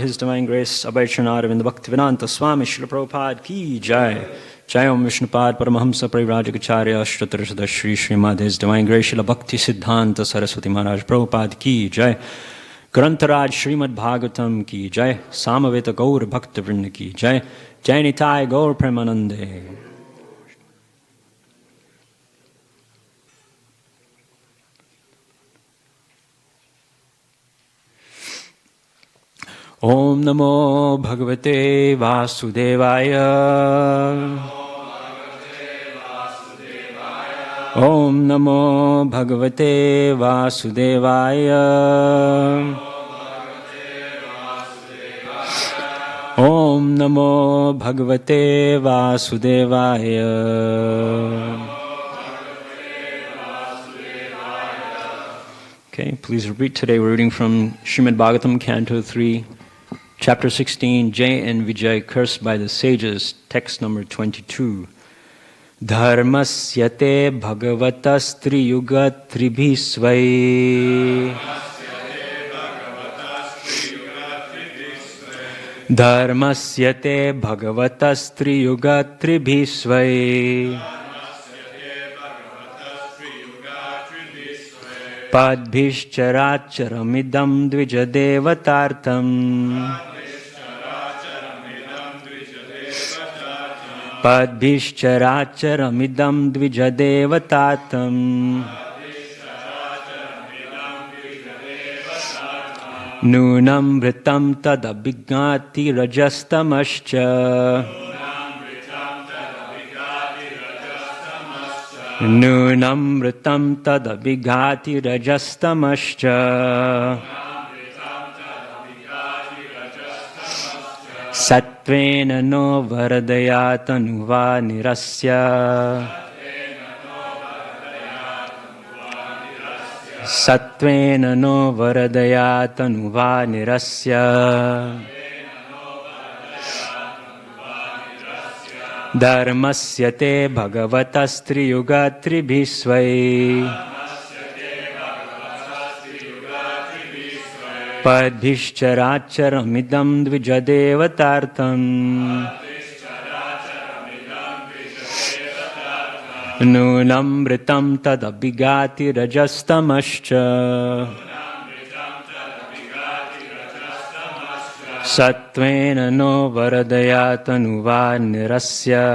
His Divine Grace Abhay Srinaaravinda Bhaktivedanta Swami Srila Prabhupada Ki Jai. Jai Om Vishnupad Paramahamsa Parivrajagacharya Ashtatarasada Shri Srimad His Divine Grace Srila Bhakti Siddhanta Saraswati Maharaj Prabhupada Ki Jai. Grantaraj Srimad Bhagavatam Ki Jai. Samaveta Gaur Bhaktivrinda Ki Jai. Jai Nitai Gaur Premanande. Om Namo Bhagavate Vasudevaya. Om Namo Bhagavate Vasudevaya. Om Namo Bhagavate Vasudevaya. Okay, please repeat. Today we're reading from Srimad Bhagavatam, Canto 3. Chapter 16, Jay and Vijay cursed by the sages, text number 22. Dharmasyate bhagavatas triyuga tribhisvai. Dharmasyate bhagavatas triyuga tribhisvai. Padbhishcharacharamidam dvijadevatartam. Padbhishcharacharamidam dvijadevatartam. Nunam vritam tadabhignati rajastamascha. Nunam vritam tadabhignati rajastamascha. Satvena no varadayatanuva nirasya. Satvena no varadayatanuva nirasya. Dharmasyate bhagavatas triyuga tribhisvai. Padbhishcharacharamidam dvijadevatartam. Nunam vritam tadabhigati rajastamascha. Satvena no varadayatanuva nirasya.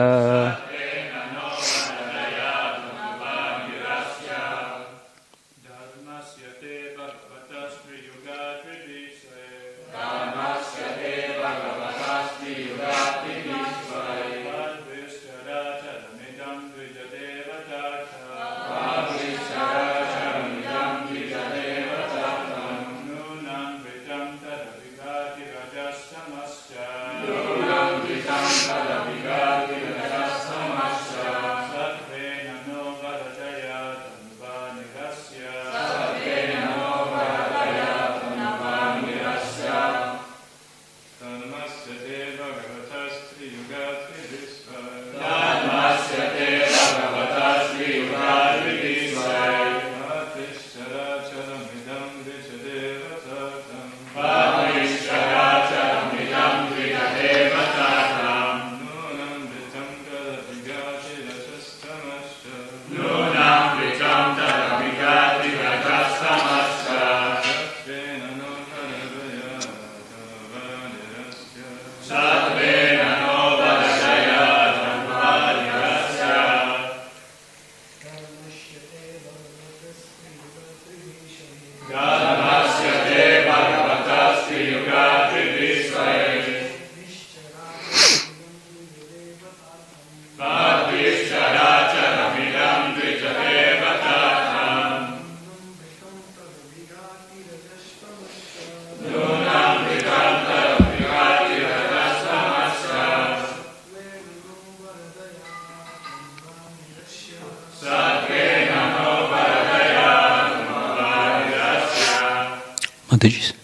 Mataji.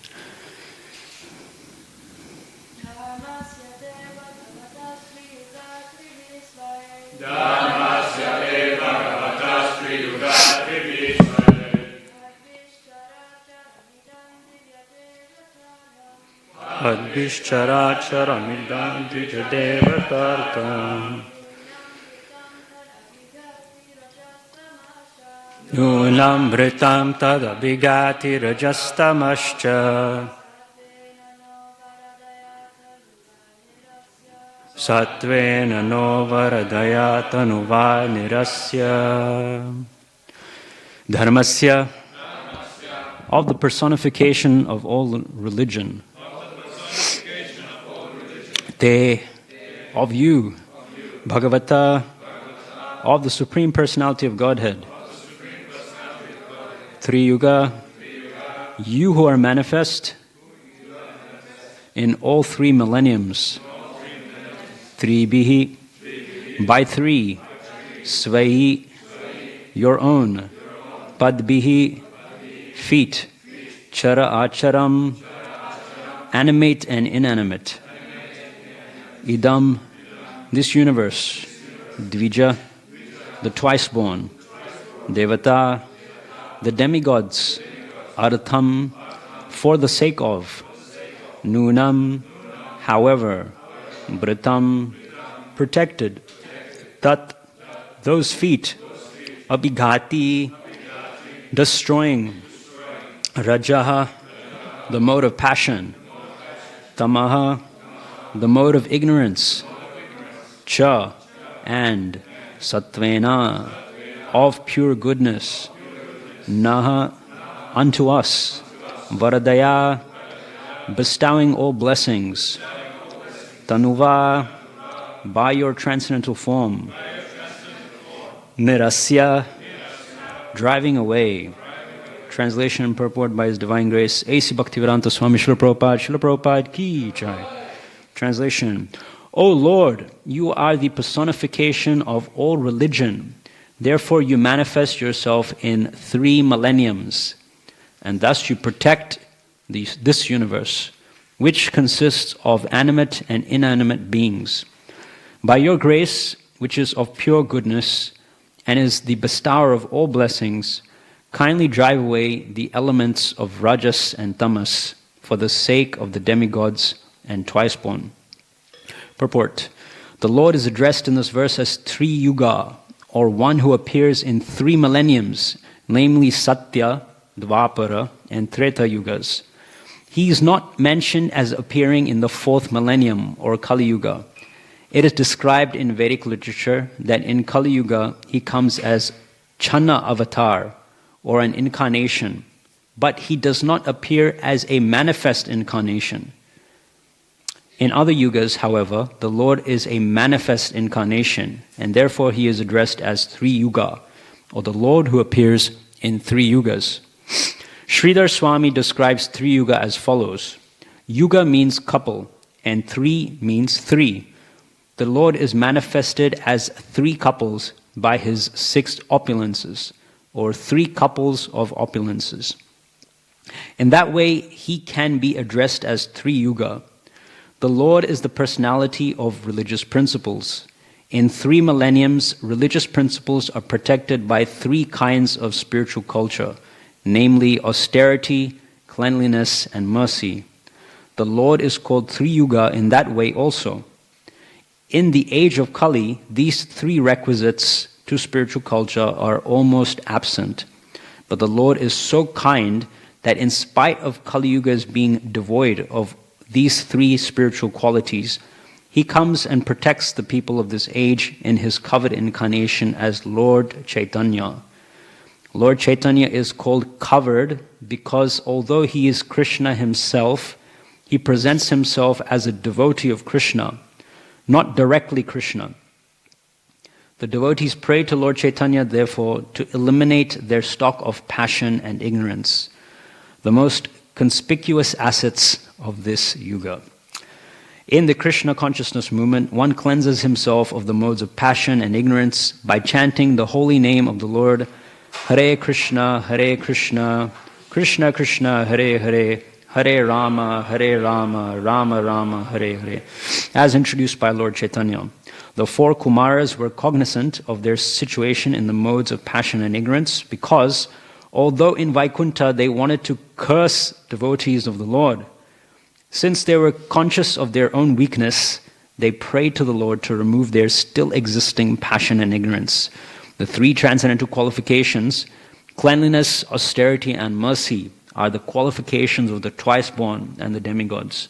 Advishcharacharamidam dvijadevatartam Nunamritam tadabhigati rajastamascha Satvena no varadaya tanuva nirasya Dharmasya, of the personification of all religion. Te, of you. Bhagavata, of the Supreme Personality of Godhead. Triyuga, you who are manifest in all 3 millenniums. Tribihi, by 3. Svai, your own. Padbihi, feet. Chara acharam, animate and inanimate. Idam, this universe. Dvija, the twice-born. Devata, the demigods. Artham, for the sake of. Nunam, however. Britam, protected. Tat, those feet. Abhigati, destroying. Rajaha, the mode of passion. Tamaha, the mode of ignorance. Cha, and. Satvena, of pure goodness. Naha, unto us. Varadaya, bestowing all blessings. Tanuva, by your transcendental form. Nirasya, driving away. Translation and purport by His Divine Grace, A.C. Bhaktivedanta Swami Srila Prabhupada ki jai. Translation: O Lord, you are the personification of all religion. Therefore you manifest yourself in 3 millenniums, and thus you protect this universe, which consists of animate and inanimate beings. By your grace, which is of pure goodness, and is the bestower of all blessings, kindly drive away the elements of rajas and tamas for the sake of the demigods and twice-born. Purport: the Lord is addressed in this verse as Triyuga, or one who appears in 3 millenniums, namely Satya, Dvapara, and Treta Yugas. He is not mentioned as appearing in the 4th millennium, or Kali Yuga. It is described in Vedic literature that in Kali Yuga he comes as Channa avatar, or an incarnation, but he does not appear as a manifest incarnation. In other yugas, however, the Lord is a manifest incarnation, and therefore he is addressed as Triyuga, or the Lord who appears in 3 yugas. Sridhar Swami describes Triyuga as follows: Yuga means couple, and 3 means 3. The Lord is manifested as 3 couples by his 6 opulences, or 3 couples of opulences. In that way, he can be addressed as Triyuga. The Lord is the personality of religious principles. In 3 millenniums, religious principles are protected by 3 kinds of spiritual culture, namely austerity, cleanliness, and mercy. The Lord is called Triyuga in that way also. In the age of Kali, these 3 requisites to spiritual culture are almost absent. But the Lord is so kind that in spite of Kali Yugas being devoid of these 3 spiritual qualities, he comes and protects the people of this age in his covered incarnation as Lord Chaitanya. Lord Chaitanya is called covered because although he is Krishna himself, he presents himself as a devotee of Krishna, not directly Krishna. The devotees pray to Lord Chaitanya, therefore, to eliminate their stock of passion and ignorance, the most conspicuous assets of this yuga. In the Krishna consciousness movement, one cleanses himself of the modes of passion and ignorance by chanting the holy name of the Lord, Hare Krishna, Krishna Krishna, Hare Hare, Hare Rama, Rama Rama, Hare Hare, as introduced by Lord Chaitanya. The 4 Kumaras were cognizant of their situation in the modes of passion and ignorance because, although in Vaikuntha they wanted to curse devotees of the Lord, Since they were conscious of their own weakness, they prayed to the Lord to remove their still existing passion and ignorance. The three transcendental qualifications, cleanliness, austerity, and mercy, are the qualifications of the twice-born and the demigods.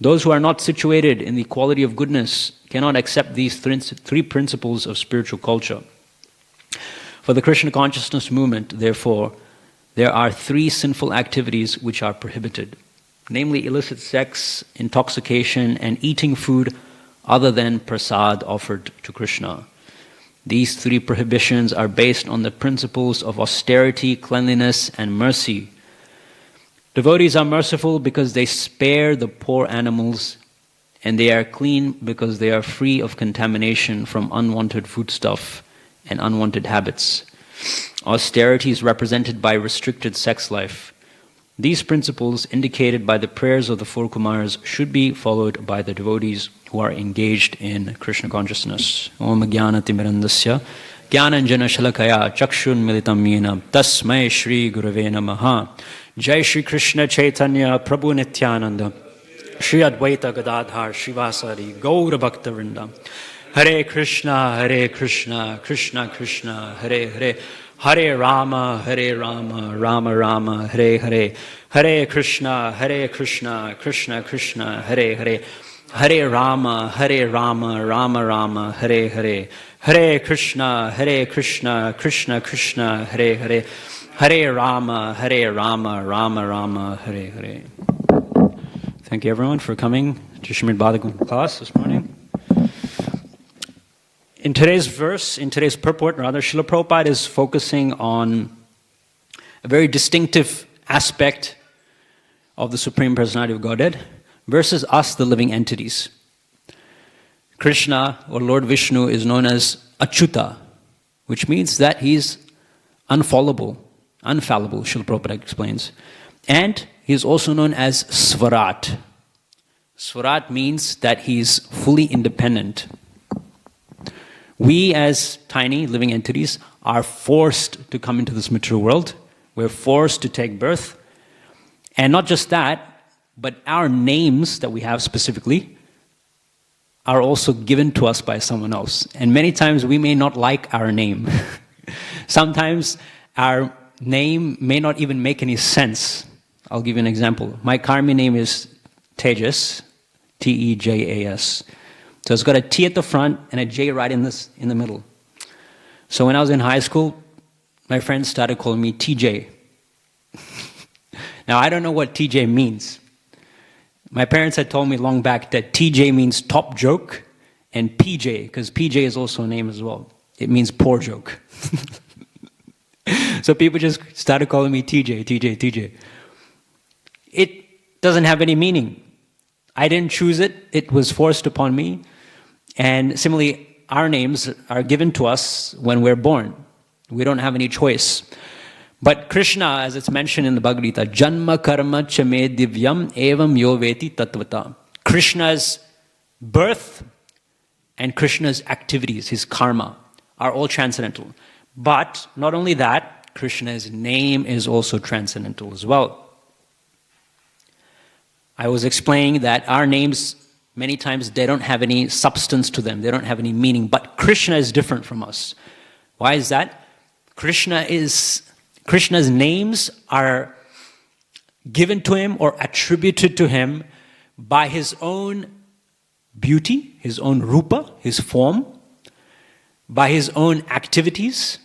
Those who are not situated in the quality of goodness cannot accept these three principles of spiritual culture. For the Krishna consciousness movement, therefore, there are three sinful activities which are prohibited, namely illicit sex, intoxication, and eating food other than prasad offered to Krishna. These three prohibitions are based on the principles of austerity, cleanliness, and mercy. Devotees are merciful because they spare the poor animals, and they are clean because they are free of contamination from unwanted foodstuff and unwanted habits. Austerity is represented by restricted sex life. These principles, indicated by the prayers of the four Kumars, should be followed by the devotees who are engaged in Krishna consciousness. Om Jnanatimirandasya Jnananjana Shalakaya Chakshun Militam Yena Tasmai Shri Gurave Namaha. Jai Shri Krishna Chaitanya Prabhu Nityananda Shri Advaita Gadadhar Shivasari Gaura Bhakta Vrinda. Hare Krishna, Krishna Krishna, Hare Hare, Hare Rama, Rama Rama, Hare Hare, Hare Krishna, Krishna Krishna, Hare Hare, Hare Rama, Rama Rama, Hare Hare, Hare Krishna, Krishna Krishna, Hare Hare, Hare Rama, Rama Rama, Hare Hare. Thank you everyone for coming to Srimad Bhagavatam class this morning. In today's purport, Srila Prabhupada is focusing on a very distinctive aspect of the Supreme Personality of Godhead versus us, the living entities. Krishna, or Lord Vishnu, is known as Achyuta, which means that he's infallible, Srila Prabhupada explains. And he's also known as Svarat. Svarat means that he's fully independent. We as tiny living entities are forced to come into this material world. We're forced to take birth. And not just that, but our names that we have specifically are also given to us by someone else. And many times we may not like our name. Sometimes our name may not even make any sense. I'll give you an example. My Karmi name is Tejas, Tejas. So it's got a T at the front and a J right in the middle. So when I was in high school, my friends started calling me TJ. Now I don't know what TJ means. My parents had told me long back that TJ means top joke and PJ, because PJ is also a name as well. It means poor joke. So people just started calling me TJ. It doesn't have any meaning. I didn't choose it. It was forced upon me. And similarly, our names are given to us when we're born. We don't have any choice. But Krishna, as it's mentioned in the Bhagavad Gita, Janma karma chame divyam evam yo veti tatvata. Krishna's birth and Krishna's activities, his karma, are all transcendental. But not only that, Krishna's name is also transcendental as well. I was explaining that our names, many times, they don't have any substance to them. They don't have any meaning. But Krishna is different from us. Why is that? Krishna's names are given to him or attributed to him by his own beauty, his own rupa, his form, by his own activities,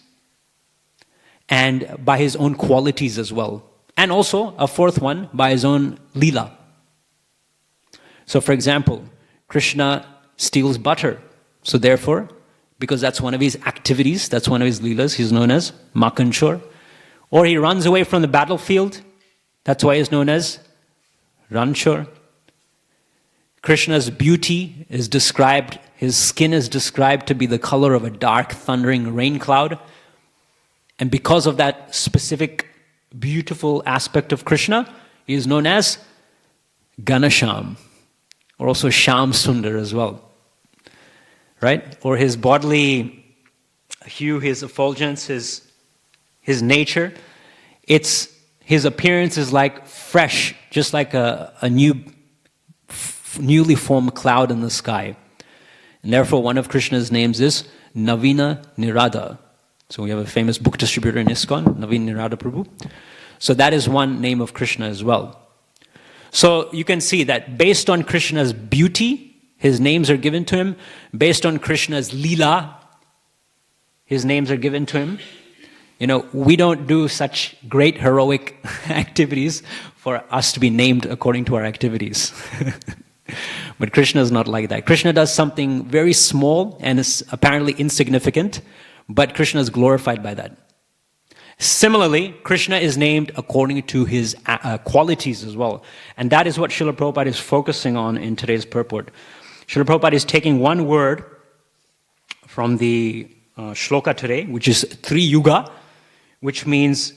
and by his own qualities as well. And also, a fourth one, by his own lila. So for example, Krishna steals butter. So therefore, because that's one of his activities, that's one of his leelas, he's known as Makanchor. Or he runs away from the battlefield, that's why he's known as Ranchor. Krishna's beauty is described, his skin is described to be the color of a dark thundering rain cloud. And because of that specific beautiful aspect of Krishna, he is known as Ganasham, or also Sham Sundar as well. Right? Or his bodily hue, his effulgence, his nature, his appearance is like fresh, just like a new newly formed cloud in the sky. And therefore, one of Krishna's names is Navina Nirada. So we have a famous book distributor in ISKCON, Navina Nrsimha Prabhu. So that is one name of Krishna as well. So you can see that based on Krishna's beauty, his names are given to him. Based on Krishna's Leela, his names are given to him. We don't do such great heroic activities for us to be named according to our activities. But Krishna is not like that. Krishna does something very small and is apparently insignificant, but Krishna is glorified by that. Similarly, Krishna is named according to his qualities as well. And that is what Srila Prabhupada is focusing on in today's purport. Srila Prabhupada is taking one word from the shloka today, which is Tri Yuga, which means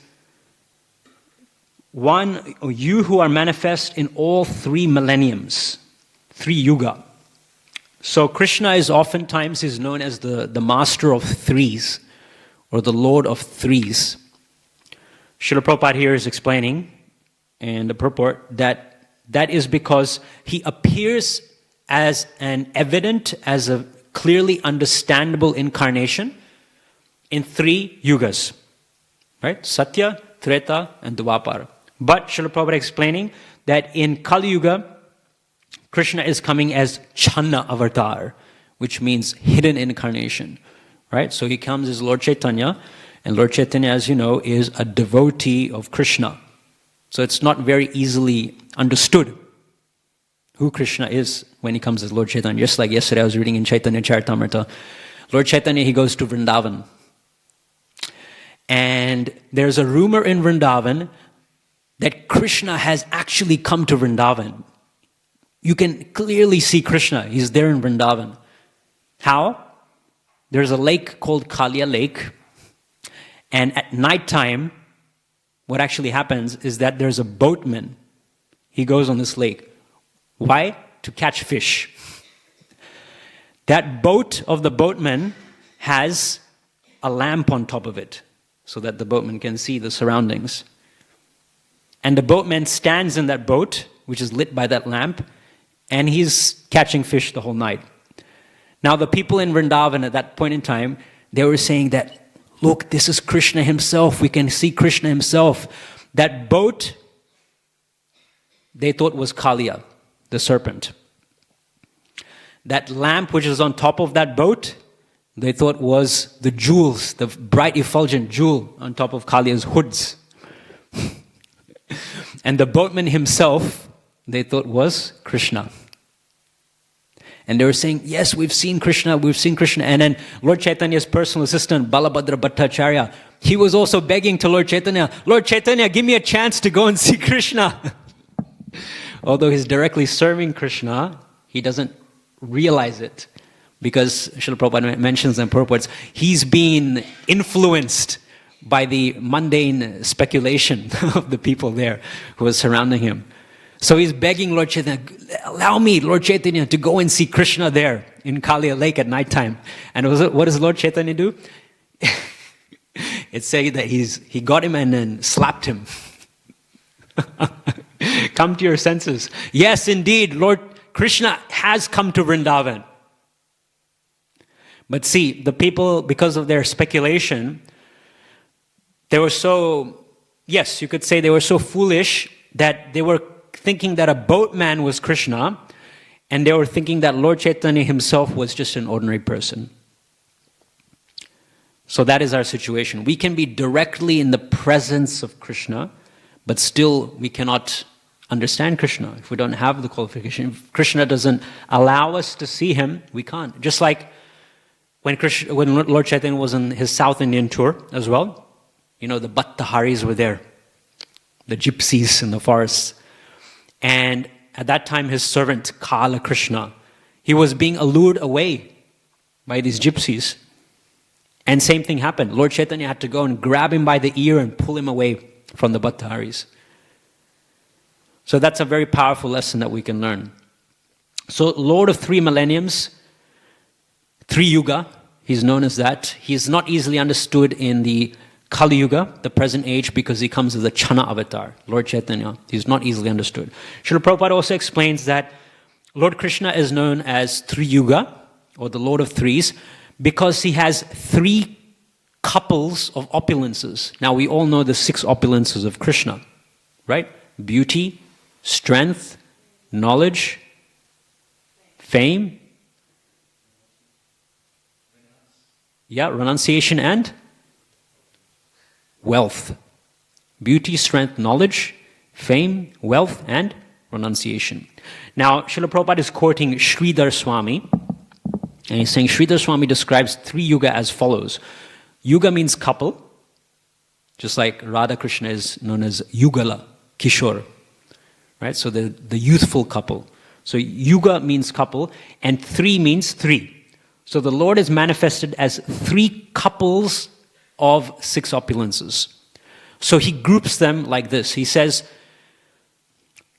you who are manifest in all 3 millenniums. Tri Yuga. So Krishna is oftentimes known as the master of threes, or the lord of threes. Srila Prabhupada here is explaining in the purport that is because he appears as a clearly understandable incarnation in 3 yugas. Right? Satya, Treta, and Dwapara. But Srila Prabhupada explaining that in Kali Yuga, Krishna is coming as Channa avatar, which means hidden incarnation. Right? So he comes as Lord Chaitanya, and Lord Chaitanya, as you know, is a devotee of Krishna. So it's not very easily understood who Krishna is when he comes as Lord Chaitanya. Just like yesterday I was reading in Chaitanya Charitamrita, Lord Chaitanya, he goes to Vrindavan. And there's a rumor in Vrindavan that Krishna has actually come to Vrindavan. You can clearly see Krishna. He's there in Vrindavan. How? There's a lake called Kalia Lake. And at nighttime, what actually happens is that there's a boatman. He goes on this lake. Why? To catch fish. That boat of the boatman has a lamp on top of it, so that the boatman can see the surroundings. And the boatman stands in that boat, which is lit by that lamp, and he's catching fish the whole night. Now the people in Vrindavan at that point in time, they were saying that, look, this is Krishna himself. We can see Krishna himself. That boat, they thought was Kaliya, the serpent. That lamp which is on top of that boat, they thought was the jewels, the bright effulgent jewel on top of Kaliya's hoods. And the boatman himself, they thought was Krishna. And they were saying, yes, we've seen Krishna. And then Lord Chaitanya's personal assistant, Balabhadra Bhattacharya, he was also begging to Lord Chaitanya, give me a chance to go and see Krishna. Although he's directly serving Krishna, he doesn't realize it. Because Srila Prabhupada mentions in purports, he's been influenced by the mundane speculation of the people there who are surrounding him. So he's begging Lord Chaitanya, allow me, Lord Chaitanya, to go and see Krishna there in Kalia Lake at nighttime. And what does Lord Chaitanya do? It's saying that he got him and then slapped him. Come to your senses. Yes, indeed, Lord Krishna has come to Vrindavan. But see, the people, because of their speculation, they were so, yes, you could say they were so foolish that they were thinking that a boatman was Krishna, and they were thinking that Lord Chaitanya himself was just an ordinary person. So that is our situation. We can be directly in the presence of Krishna, but still we cannot understand Krishna if we don't have the qualification. If Krishna doesn't allow us to see him, we can't. Just like when Lord Chaitanya was on his South Indian tour as well, the Bhattaharis were there, the gypsies in the forests. And at that time, his servant, Kala Krishna, he was being allured away by these gypsies. And same thing happened. Lord Chaitanya had to go and grab him by the ear and pull him away from the Bhattaharis. So that's a very powerful lesson that we can learn. So Lord of 3 millenniums, 3 Yuga, he's known as that. He's not easily understood in the Kali Yuga, the present age, because he comes as a Channa avatar, Lord Chaitanya. He's not easily understood. Srila Prabhupada also explains that Lord Krishna is known as Three Yuga, or the Lord of Threes, because he has three couples of opulences. Now we all know the 6 opulences of Krishna, right? Beauty, strength, knowledge, fame, renunciation and wealth. Beauty, strength, knowledge, fame, wealth, and renunciation. Now, Srila Prabhupada is quoting Sridhar Swami, and he's saying Sridhar Swami describes 3 yuga as follows. Yuga means couple, just like Radha Krishna is known as Yugala, Kishore, right? So the youthful couple. So yuga means couple, and 3 means 3. So the Lord is manifested as 3 couples of 6 opulences. So he groups them like this. He says,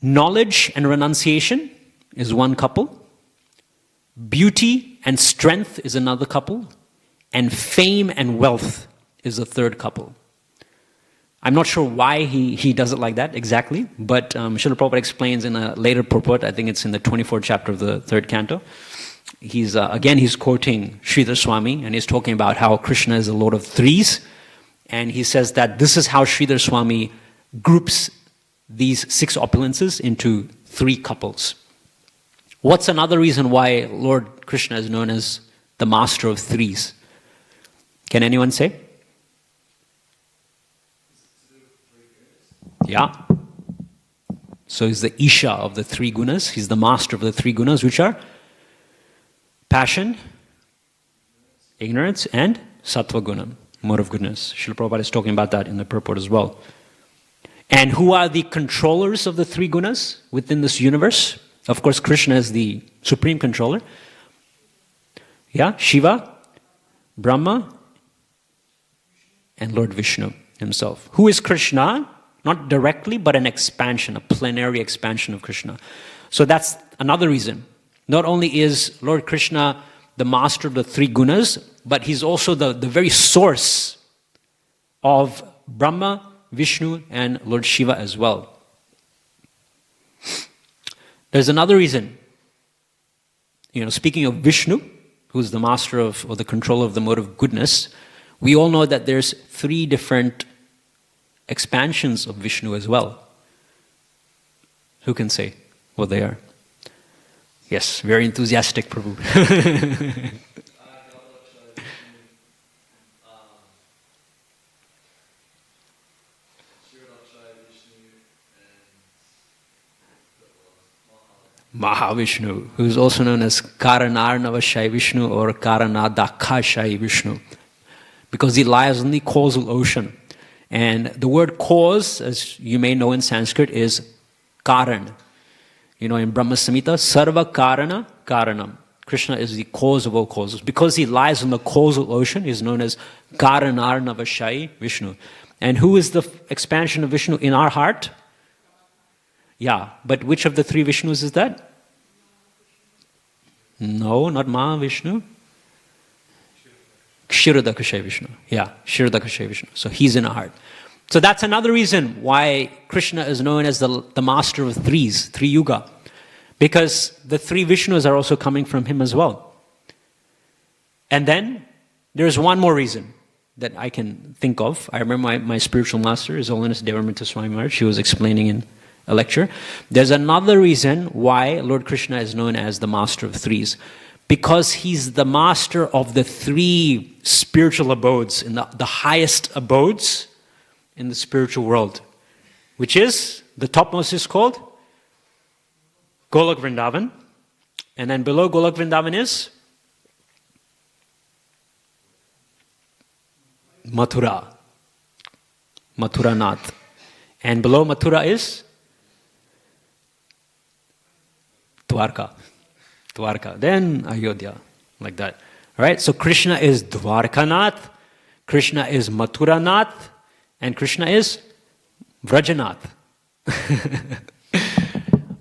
knowledge and renunciation is one couple, beauty and strength is another couple, and fame and wealth is the third couple. I'm not sure why he does it like that exactly, but Srila Prabhupada explains in a later purport, I think it's in the 24th chapter of the 3rd canto. He's quoting Sridhar Swami, and he's talking about how Krishna is the Lord of Threes, and he says that this is how Sridhar Swami groups these 6 opulences into 3 couples. What's another reason why Lord Krishna is known as the Master of Threes? Can anyone say? Yeah. So he's the Isha of the 3 gunas. He's the master of the 3 gunas, which are passion, ignorance, and sattva guna, mode of goodness. Srila Prabhupada is talking about that in the purport as well. And who are the controllers of the 3 gunas within this universe? Of course, Krishna is the supreme controller. Yeah, Shiva, Brahma, and Lord Vishnu himself. Who is Krishna? Not directly, but an expansion, a plenary expansion of Krishna. So that's another reason. Not only is Lord Krishna the master of the 3 gunas, but he's also the very source of Brahma, Vishnu, and Lord Shiva as well. There's another reason. Speaking of Vishnu, who's the master of, or the controller of the mode of goodness, we all know that there's 3 different expansions of Vishnu as well. Who can say what they are? Yes, very enthusiastic, Prabhu. Mahavishnu, who is also known as Karanarnavashai Vishnu or Karanadakashai Vishnu, because he lies on the causal ocean. And the word cause, as you may know in Sanskrit, is Karan. In Brahma Samhita, Sarva Karana Karanam. Krishna is the cause of all causes. Because he lies on the causal ocean, he is known as Karanarnavashai Vishnu. And who is the expansion of Vishnu in our heart? Yeah, but which of the 3 Vishnus is that? No, not Mahavishnu. Kshirodakashay Vishnu. Yeah, Kshirodakashay Vishnu. So he's in our heart. So that's another reason why Krishna is known as the master of 3s, 3 yuga. Because the 3 Vishnus are also coming from him as well. And then there's one more reason that I can think of. I remember my spiritual master, His Holiness Devamrita Swami Maharaj, she was explaining in a lecture. There's another reason why Lord Krishna is known as the master of 3s. Because he's the master of the 3 spiritual abodes, in the highest abodes in the spiritual world. Which is, the topmost is called Golok Vrindavan. And then below Golok Vrindavan is Mathura. Mathura Nath. And below Mathura is Dwarka. Dwarka. Then Ayodhya. Like that. Alright, so Krishna is Dwarkanath, Krishna is Mathuranath, and Krishna is Vrajanath.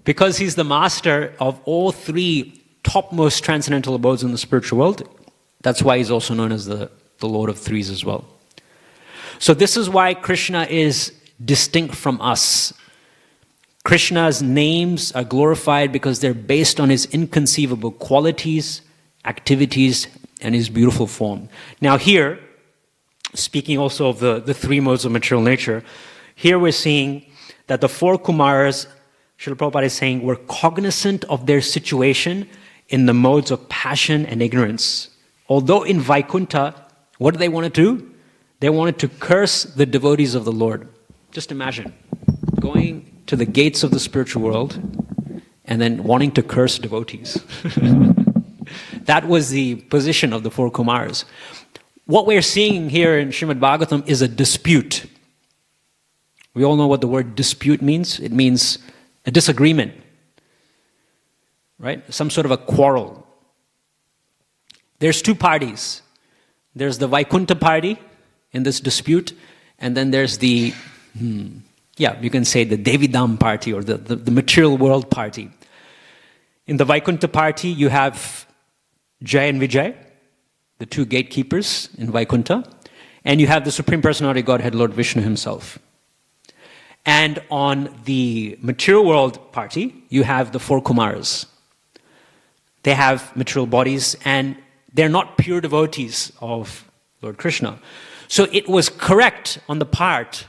Because he's the master of all 3 topmost transcendental abodes in the spiritual world, that's why he's also known as the Lord of 3s as well. So this is why Krishna is distinct from us. Krishna's names are glorified because they're based on his inconceivable qualities, activities, and his beautiful form. Now here, speaking also of the three modes of material nature, here we're seeing that the four Kumaras, Srila Prabhupada is saying, were cognizant of their situation in the modes of passion and ignorance. Although in Vaikuntha, what did they want to do? They wanted to curse the devotees of the Lord. Just imagine going to the gates of the spiritual world and then wanting to curse devotees. That was the position of the four Kumaras. What we're seeing here in Srimad Bhagavatam is a dispute. We all know what the word dispute means. It means a disagreement, right? Some sort of a quarrel. There's two parties. There's the Vaikuntha party in this dispute, and then there's the, you can say the Devidam party or the material world party. In the Vaikuntha party, you have Jai and Vijay, the two gatekeepers in Vaikuntha, and you have the Supreme Personality Godhead, Lord Vishnu himself. And on the material world party, you have the four Kumaras. They have material bodies, and they're not pure devotees of Lord Krishna. So it was correct on the part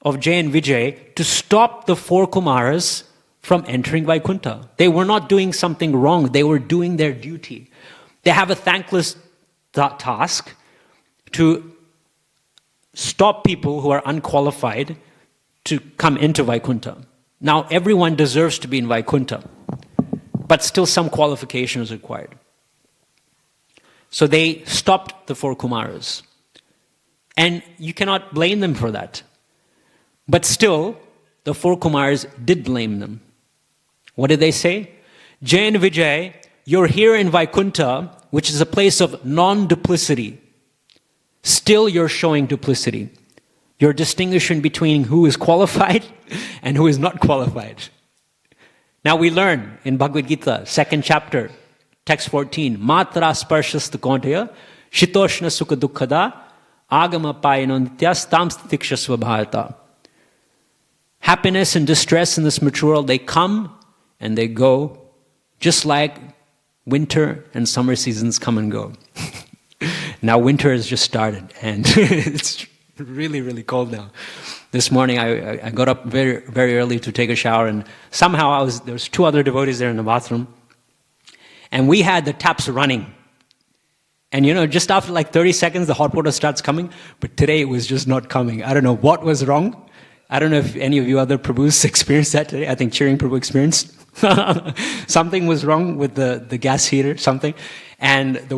of Jai and Vijay to stop the four Kumaras from entering Vaikuntha. They were not doing something wrong. They were doing their duty. They have a thankless task to stop people who are unqualified to come into Vaikuntha. Now, everyone deserves to be in Vaikuntha, but still some qualification is required. So they stopped the four Kumaras. And you cannot blame them for that. But still, the four Kumaras did blame them. What did they say? Jai and Vijay, you're here in Vaikuntha, which is a place of non-duplicity. Still you're showing duplicity. You're distinguishing between who is qualified and who is not qualified. Now we learn in Bhagavad Gita, 2nd chapter, text 14, Matra sparshasta kontaya, shitoshna sukha dukkhada, agama payano nityas tam stitikshasva bharata. Happiness and distress in this mature world, they come and they go, just like winter and summer seasons come and go. Now winter has just started and it's really, really cold now. This morning I got up very, very early to take a shower, and somehow there was two other devotees there in the bathroom, and we had the taps running. And just after like 30 seconds, the hot water starts coming, but today it was just not coming. I don't know what was wrong. I don't know if any of you other Prabhus experienced that today. I think Cheering Prabhu experienced. Something was wrong with the gas heater, something. And the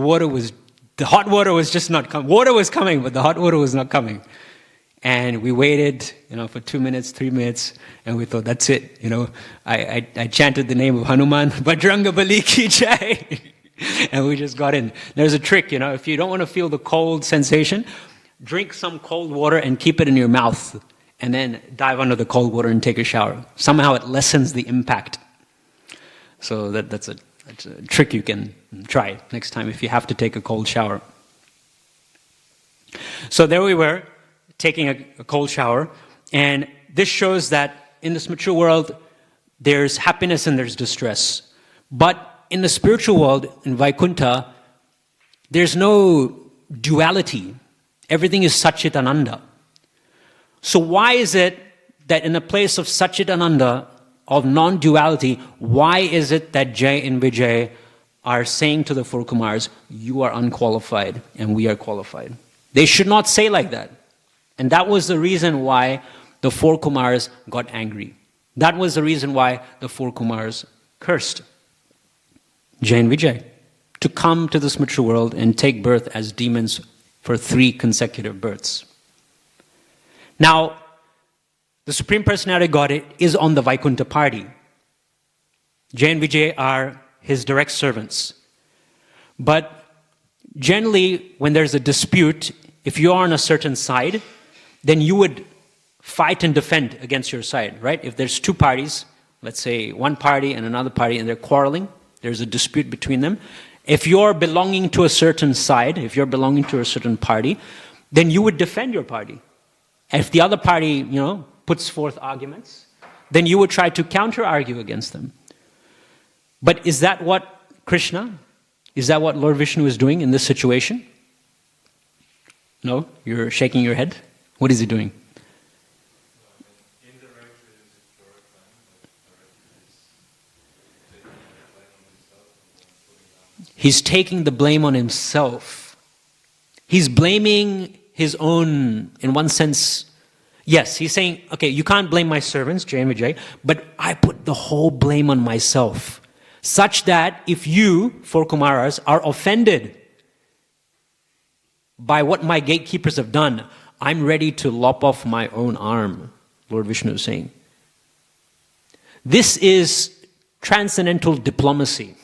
hot water was just not coming. Water was coming, but the hot water was not coming. And we waited, for 2 minutes, 3 minutes, and we thought, that's it. I chanted the name of Hanuman, Bajranga Bali ki jai. And we just got in. There's a trick, if you don't want to feel the cold sensation, drink some cold water and keep it in your mouth, and then dive under the cold water and take a shower. Somehow it lessens the impact. So that's a trick you can try next time if you have to take a cold shower. So there we were, taking a cold shower, and this shows that in this mature world, there's happiness and there's distress. But in the spiritual world, in Vaikuntha, there's no duality. Everything is Satchit Ananda. So why is it that in a place of Satchit Ananda, of non-duality, why is it that Jai and Vijay are saying to the four Kumars, you are unqualified and we are qualified? They should not say like that. And that was the reason why the four Kumars got angry. That was the reason why the four Kumars cursed Jai and Vijay to come to this mature world and take birth as demons for 3 consecutive births. Now, the Supreme Personality Godhead is on the Vaikuntha party. Jai and Vijay are his direct servants. But generally, when there's a dispute, if you are on a certain side, then you would fight and defend against your side, right? If there's 2 parties, let's say one party and another party, and they're quarreling, there's a dispute between them. If you're belonging to a certain side, if you're belonging to a certain party, then you would defend your party. If the other party, puts forth arguments, then you would try to counter-argue against them. But is that what Krishna, is that what Lord Vishnu is doing in this situation? No? You're shaking your head? What is he doing? He's taking the blame on himself. He's blaming his own, in one sense, yes, he's saying, okay, you can't blame my servants, Jay and Vijay, but I put the whole blame on myself. Such that if you, 4 Kumaras, are offended by what my gatekeepers have done, I'm ready to lop off my own arm, Lord Vishnu is saying. This is transcendental diplomacy.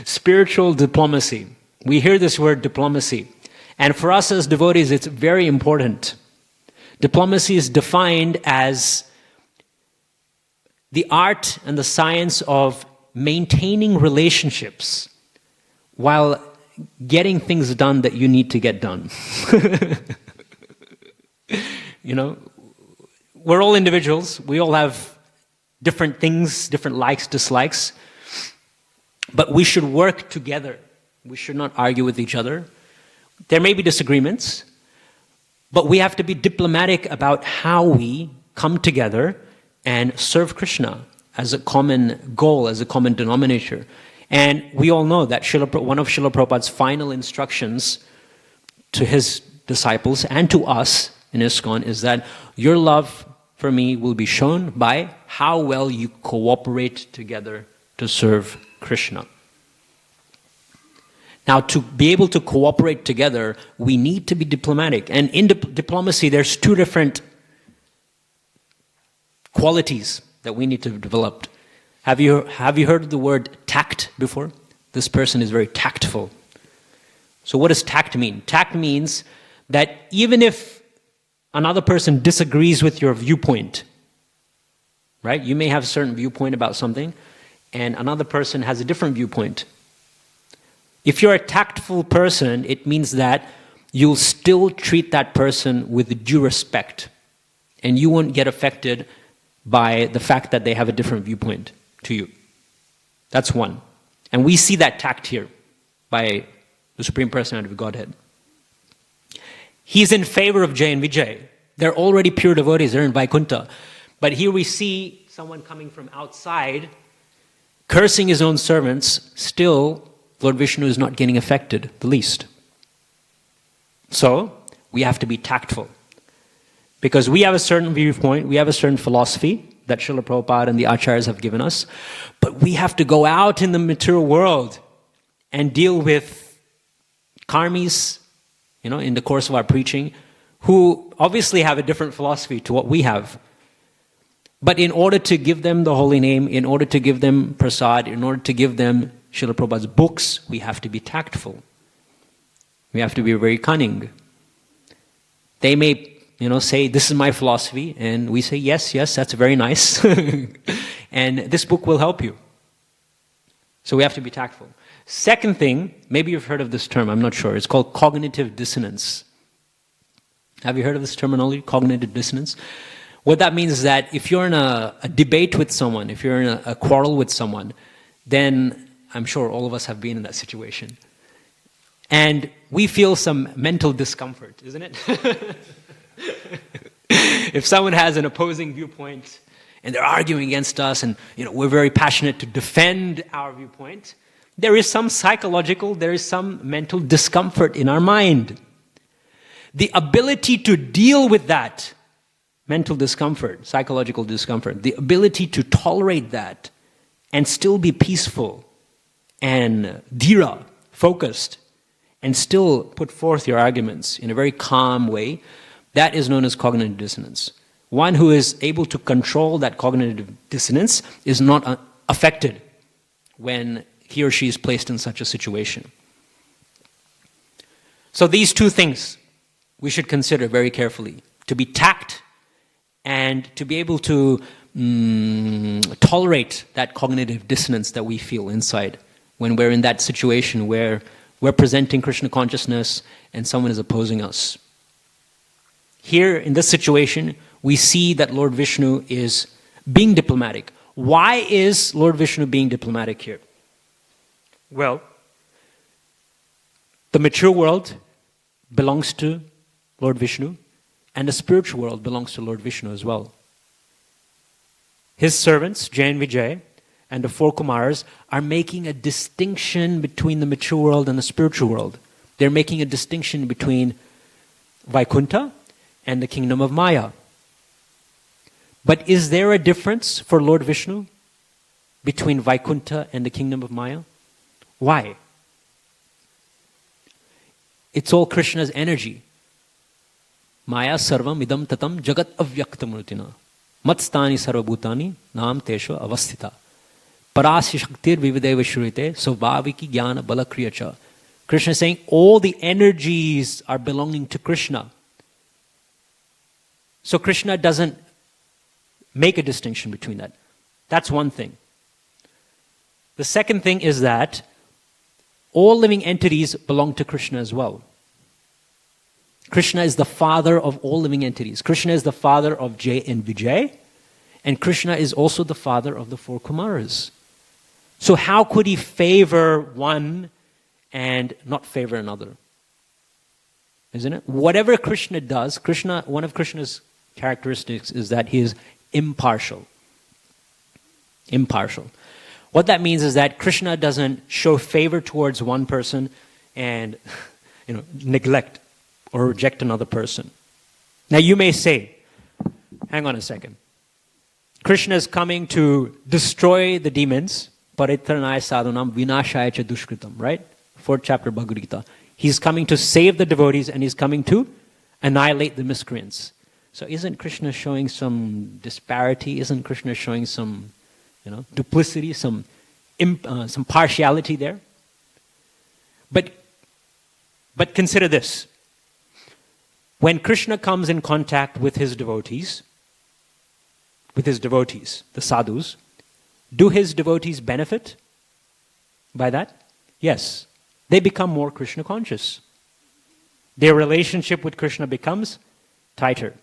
Spiritual diplomacy. We hear this word diplomacy. And for us as devotees, it's very important. Diplomacy is defined as the art and the science of maintaining relationships while getting things done that you need to get done. You know, we're all individuals. We all have different things, different likes, dislikes. But we should work together. We should not argue with each other. There may be disagreements, but we have to be diplomatic about how we come together and serve Krishna as a common goal, as a common denominator. And we all know that one of Srila Prabhupada's final instructions to his disciples and to us in ISKCON is that your love for me will be shown by how well you cooperate together to serve Krishna. Now, to be able to cooperate together, we need to be diplomatic. And in diplomacy, there's 2 different qualities that we need to develop. Have you heard of the word tact before? This person is very tactful. So what does tact mean? Tact means that even if another person disagrees with your viewpoint, right? You may have a certain viewpoint about something, and another person has a different viewpoint. If you're a tactful person, it means that you'll still treat that person with due respect, and you won't get affected by the fact that they have a different viewpoint to you. That's one. And we see that tact here by the Supreme Personality of Godhead. He's in favor of Jay and Vijay. They're already pure devotees, they're in Vaikuntha. But here we see someone coming from outside, cursing his own servants. Still, Lord Vishnu is not getting affected the least. So, we have to be tactful. Because we have a certain viewpoint, we have a certain philosophy that Srila Prabhupada and the Acharyas have given us, but we have to go out in the material world and deal with karmis, in the course of our preaching, who obviously have a different philosophy to what we have. But in order to give them the holy name, in order to give them prasad, in order to give them Srila Prabhupada's books, we have to be tactful. We have to be very cunning. They may say, this is my philosophy, and we say, yes, that's very nice. And this book will help you. So we have to be tactful. Second thing, maybe you've heard of this term, I'm not sure. It's called cognitive dissonance. Have you heard of this terminology, cognitive dissonance? What that means is that if you're in a debate with someone, if you're in a quarrel with someone, then I'm sure all of us have been in that situation. And we feel some mental discomfort, isn't it? If someone has an opposing viewpoint and they're arguing against us, and we're very passionate to defend our viewpoint, there is some psychological, there is some mental discomfort in our mind. The ability to deal with that mental discomfort, psychological discomfort, the ability to tolerate that and still be peaceful and dhira, focused, and still put forth your arguments in a very calm way, that is known as cognitive dissonance. One who is able to control that cognitive dissonance is not affected when he or she is placed in such a situation. So these 2 things we should consider very carefully. To be tact and to be able to tolerate that cognitive dissonance that we feel inside when we're in that situation where we're presenting Krishna consciousness and someone is opposing us. Here, in this situation, we see that Lord Vishnu is being diplomatic. Why is Lord Vishnu being diplomatic here? Well, the mature world belongs to Lord Vishnu, and the spiritual world belongs to Lord Vishnu as well. His servants, Jay and Vijay, and the four Kumars are making a distinction between the mature world and the spiritual world. They're making a distinction between Vaikuntha and the kingdom of Maya. But is there a difference for Lord Vishnu between Vaikuntha and the kingdom of Maya? Why? It's all Krishna's energy. Maya sarvam idam tatam jagat avyaktamrutina matstani sarvabhutani nam tesho avasthita parasi shaktir vivideva shruyate svabhaviki jnana balakriyacha. Krishna is saying all the energies are belonging to Krishna. So Krishna doesn't make a distinction between that. That's one thing. The second thing is that all living entities belong to Krishna as well. Krishna is the father of all living entities. Krishna is the father of Jay and Vijay, and Krishna is also the father of the four Kumaras. So how could he favor one and not favor another? Isn't it? Whatever Krishna does, one of Krishna's characteristics is that he is impartial. Impartial. What that means is that Krishna doesn't show favor towards one person and neglect or reject another person. Now you may say, hang on a second. Krishna is coming to destroy the demons, paritranaya sadhunam vinashaya cha dushkritam, right? 4th chapter Bhagavad Gita. He's coming to save the devotees and he's coming to annihilate the miscreants. So isn't Krishna showing some disparity? Isn't Krishna showing some duplicity, some partiality there? But consider this. When Krishna comes in contact with his devotees, the sadhus, do his devotees benefit by that? Yes. They become more Krishna conscious. Their relationship with Krishna becomes tighter.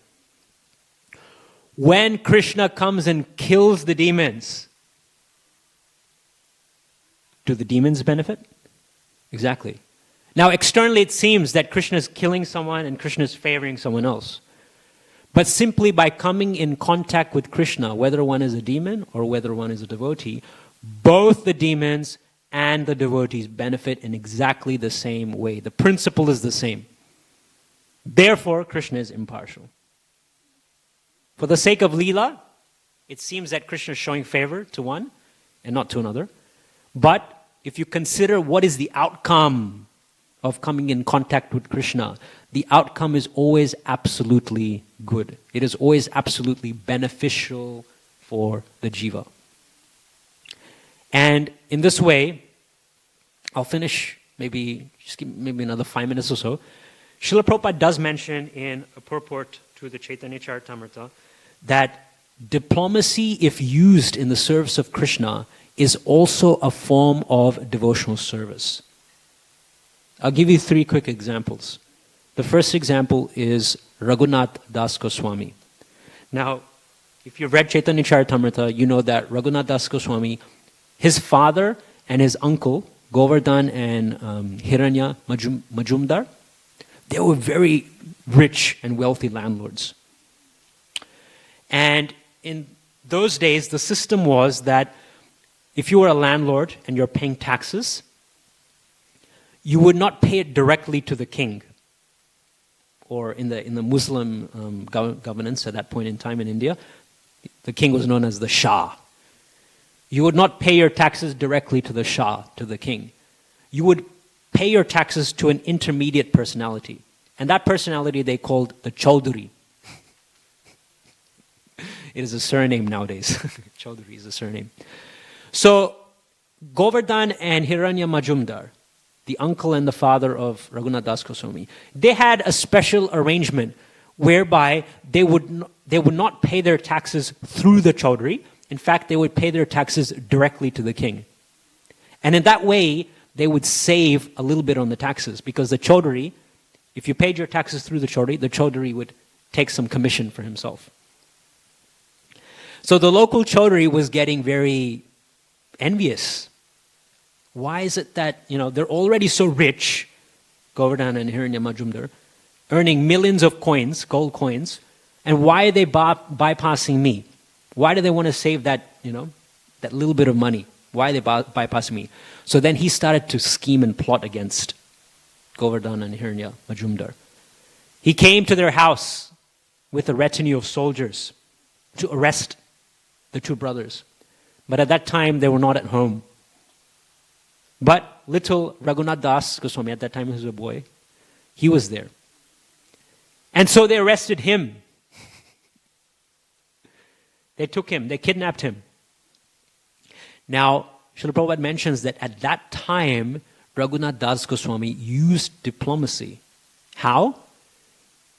When Krishna comes and kills the demons, do the demons benefit? Exactly. Now, externally it seems that Krishna is killing someone and Krishna is favoring someone else. But simply by coming in contact with Krishna, whether one is a demon or whether one is a devotee, both the demons and the devotees benefit in exactly the same way. The principle is the same. Therefore, Krishna is impartial. For the sake of Leela, it seems that Krishna is showing favor to one and not to another. But if you consider what is the outcome of coming in contact with Krishna, the outcome is always absolutely good. It is always absolutely beneficial for the jiva. And in this way, I'll finish maybe another 5 minutes or so. Srila Prabhupada does mention in a purport to the Chaitanya Charitamrita that diplomacy, if used in the service of Krishna, is also a form of devotional service. I'll give you 3 quick examples. The first example is Raghunath Das Goswami. Now, if you've read Chaitanya Charitamrita, you know that Raghunath Das Goswami, his father and his uncle, Govardhan and Hiranya Majumdar, they were very rich and wealthy landlords. And in those days, the system was that if you were a landlord and you're paying taxes, you would not pay it directly to the king. Or in the Muslim governance at that point in time in India, the king was known as the Shah. You would not pay your taxes directly to the Shah, to the king. You would pay your taxes to an intermediate personality. And that personality they called the Chaudhuri. It is a surname nowadays. Chaudhuri is a surname. So, Govardhan and Hiranya Majumdar, the uncle and the father of Raghunath Das Goswami, they had a special arrangement whereby they would not pay their taxes through the Chaudhuri. In fact, they would pay their taxes directly to the king. And in that way, they would save a little bit on the taxes, because the Chaudhuri, if you paid your taxes through the Chaudhuri would take some commission for himself. So the local chaudhary was getting very envious. Why is it that, they're already so rich, Govardhan and Hiranya Majumdar, earning millions of coins, gold coins, and why are they bypassing me? Why do they want to save that, that little bit of money? Why are they bypassing me? So then he started to scheme and plot against Govardhan and Hiranya Majumdar. He came to their house with a retinue of soldiers to arrest the two brothers. But at that time, they were not at home. But little Raghunath Das Goswami, at that time he was a boy, he was there. And so they arrested him. They took him, they kidnapped him. Now, Srila Prabhupada mentions that at that time, Raghunath Das Goswami used diplomacy. How?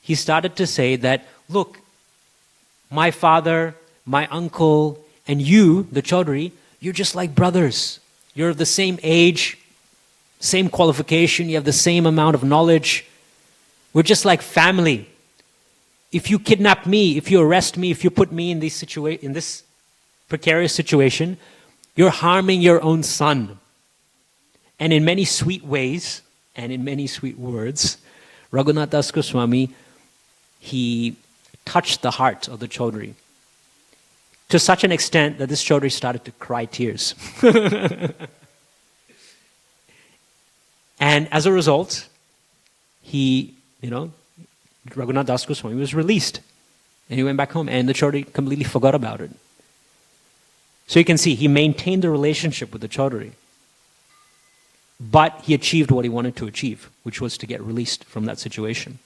He started to say that, look, my father, my uncle, and you, the Chaudhary, you're just like brothers. You're of the same age, same qualification, you have the same amount of knowledge. We're just like family. If you kidnap me, if you arrest me, if you put me in this precarious situation, you're harming your own son. And in many sweet ways, and in many sweet words, Raghunath Das Goswami, he touched the heart of the Chaudhary to such an extent that this Chaudhary started to cry tears. And as a result, Raghunath Das Goswami was released. And he went back home, and the Chaudhary completely forgot about it. So you can see, he maintained the relationship with the Chaudhary. But he achieved what he wanted to achieve, which was to get released from that situation.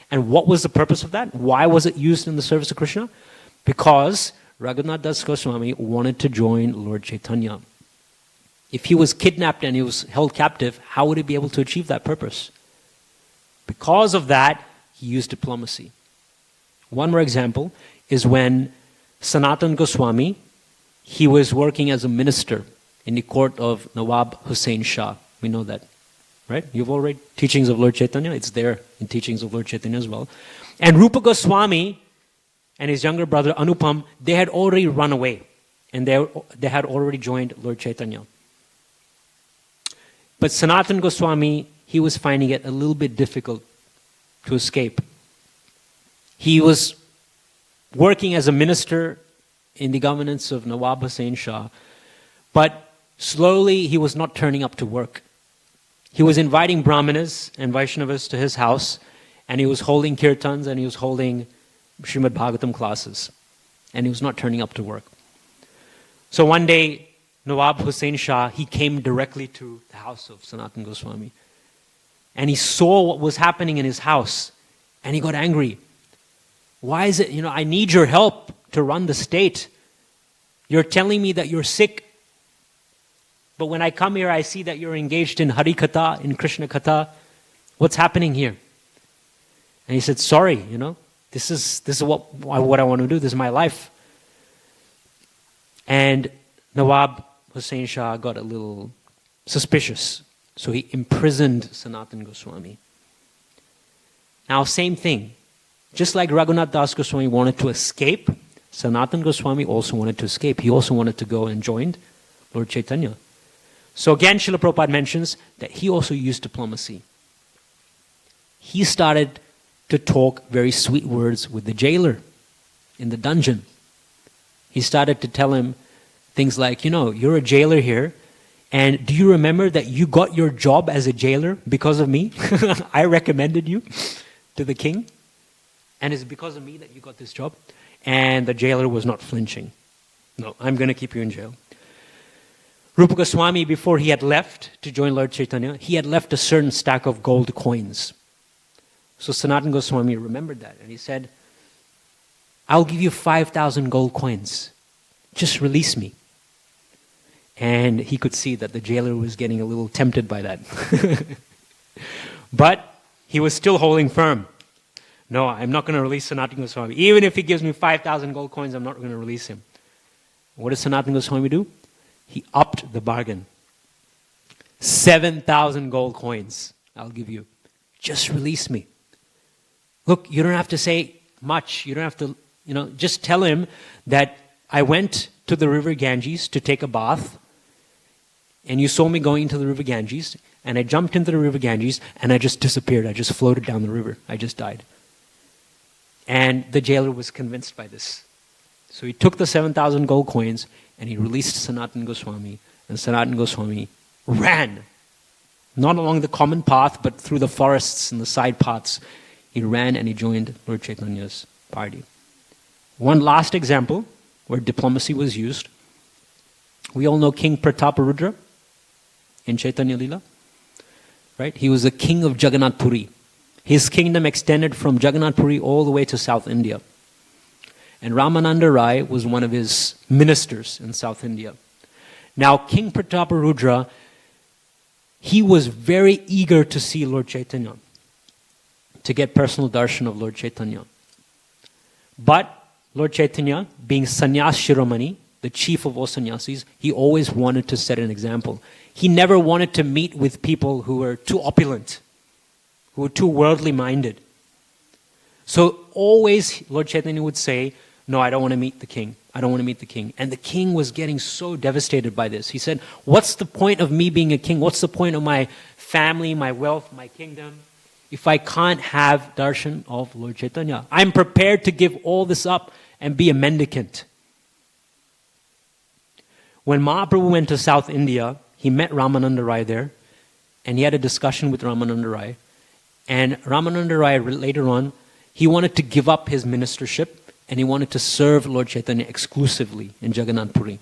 And what was the purpose of that? Why was it used in the service of Krishna? Because Raghunath Das Goswami wanted to join Lord Chaitanya. If he was kidnapped and he was held captive, how would he be able to achieve that purpose? Because of that, he used diplomacy. One more example is when Sanatan Goswami, he was working as a minister in the court of Nawab Hussain Shah. We know that, right? You've all read Teachings of Lord Chaitanya. It's there in Teachings of Lord Chaitanya as well. And Rupa Goswami and his younger brother Anupam, they had already run away. And they had already joined Lord Chaitanya. But Sanatan Goswami, he was finding it a little bit difficult to escape. He was working as a minister in the governance of Nawab Hussain Shah, but slowly he was not turning up to work. He was inviting Brahmanas and Vaishnavas to his house, and he was holding kirtans and he was holding Srimad Bhagavatam classes, and he was not turning up to work. So one day, Nawab Hussain Shah, he came directly to the house of Sanatan Goswami, and he saw what was happening in his house, and he got angry. Why is it, I need your help to run the state. You're telling me that you're sick, but when I come here, I see that you're engaged in Hari Katha, in Krishna Katha. What's happening here? And he said, sorry, this is what I want to do. This is my life. And Nawab Hussain Shah got a little suspicious. So he imprisoned Sanatan Goswami. Now, same thing. Just like Raghunath Das Goswami wanted to escape, Sanatan Goswami also wanted to escape. He also wanted to go and join Lord Chaitanya. So again, Srila Prabhupada mentions that he also used diplomacy. He started to talk very sweet words with the jailer in the dungeon. He started to tell him things like, you're a jailer here, and do you remember that you got your job as a jailer because of me? I recommended you to the king, and it's because of me that you got this job. And the jailer was not flinching. No, I'm going to keep you in jail. Rupa Goswami, before he had left to join Lord Chaitanya, he had left a certain stack of gold coins. So Sanatan Goswami remembered that, and he said, I'll give you 5,000 gold coins. Just release me. And he could see that the jailer was getting a little tempted by that. But he was still holding firm. No, I'm not going to release Sanatan Goswami. Even if he gives me 5,000 gold coins, I'm not going to release him. What does Sanatan Goswami do? He upped the bargain. 7,000 gold coins I'll give you. Just release me. Look, you don't have to say much. You don't have to, just tell him that I went to the river Ganges to take a bath, and you saw me going into the river Ganges, and I jumped into the river Ganges, and I just disappeared. I just floated down the river. I just died. And the jailer was convinced by this. So he took the 7,000 gold coins, and he released Sanatana Goswami, and Sanatana Goswami ran. Not along the common path, but through the forests and the side paths. He ran and he joined Lord Chaitanya's party. One last example where diplomacy was used. We all know King Prataparudra in Chaitanya Lila, right? He was the king of Jagannath Puri. His kingdom extended from Jagannath Puri all the way to South India. And Ramananda Rai was one of his ministers in South India. Now, King Prataparudra, he was very eager to see Lord Chaitanya, to get personal darshan of Lord Chaitanya. But Lord Chaitanya, being Sannyas Shiromani, the chief of all sannyasis, he always wanted to set an example. He never wanted to meet with people who were too opulent, who were too worldly minded. So always Lord Chaitanya would say, no, I don't want to meet the king. I don't want to meet the king. And the king was getting so devastated by this. He said, what's the point of me being a king? What's the point of my family, my wealth, my kingdom, if I can't have darshan of Lord Chaitanya? I'm prepared to give all this up and be a mendicant. When Mahaprabhu went to South India, he met Ramananda Rai there, and he had a discussion with Ramananda Rai. And Ramananda Rai, later on, he wanted to give up his ministership, and he wanted to serve Lord Chaitanya exclusively in Jagannath Puri.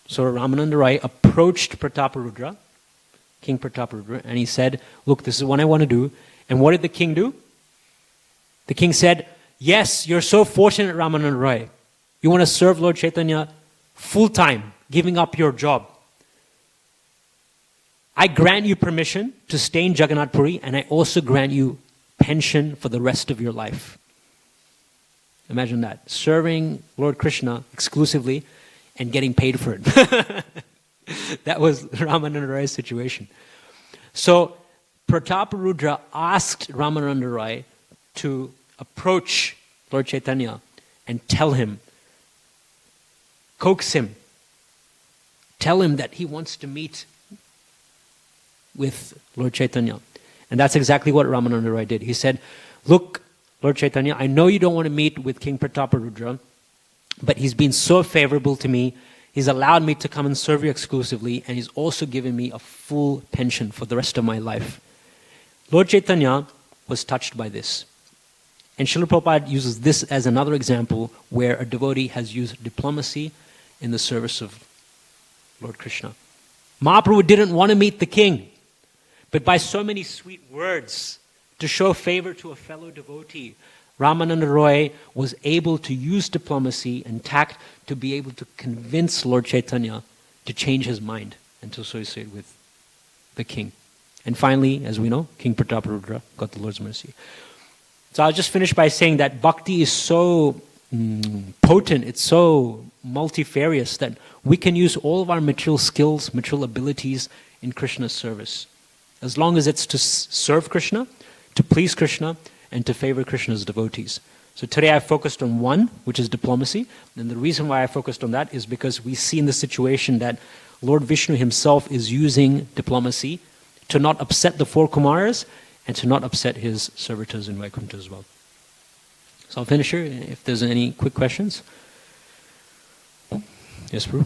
So Ramananda Rai approached Prataparudra, King Prataparudra, and he said, look, this is what I want to do. And what did the king do? The king said, yes, you're so fortunate, Ramananda Rai. You want to serve Lord Chaitanya full time, giving up your job. I grant you permission to stay in Jagannath Puri, and I also grant you pension for the rest of your life. Imagine that. Serving Lord Krishna exclusively and getting paid for it. That was Ramananda Rai's situation. So Prataparudra asked Ramananda Rai to approach Lord Chaitanya and tell him, coax him, tell him that he wants to meet with Lord Chaitanya. And that's exactly what Ramananda Rai did. He said, look, Lord Chaitanya, I know you don't want to meet with King Prataparudra, but he's been so favorable to me. He's allowed me to come and serve you exclusively, and he's also given me a full pension for the rest of my life. Lord Chaitanya was touched by this. And Srila Prabhupada uses this as another example where a devotee has used diplomacy in the service of Lord Krishna. Mahaprabhu didn't want to meet the king, but by so many sweet words to show favor to a fellow devotee, Ramananda Rai was able to use diplomacy and tact to be able to convince Lord Chaitanya to change his mind and to associate with the king. And finally, as we know, King Prataparudra got the Lord's mercy. So I'll just finish by saying that bhakti is so potent, it's so multifarious that we can use all of our material skills, material abilities in Krishna's service. As long as it's to serve Krishna, to please Krishna, and to favor Krishna's devotees. So today I focused on one, which is diplomacy. And the reason why I focused on that is because we see in the situation that Lord Vishnu himself is using diplomacy to not upset the four Kumaras and to not upset his servitors in Vaikuntha as well. So I'll finish here if there's any quick questions. Yes, Prabhu?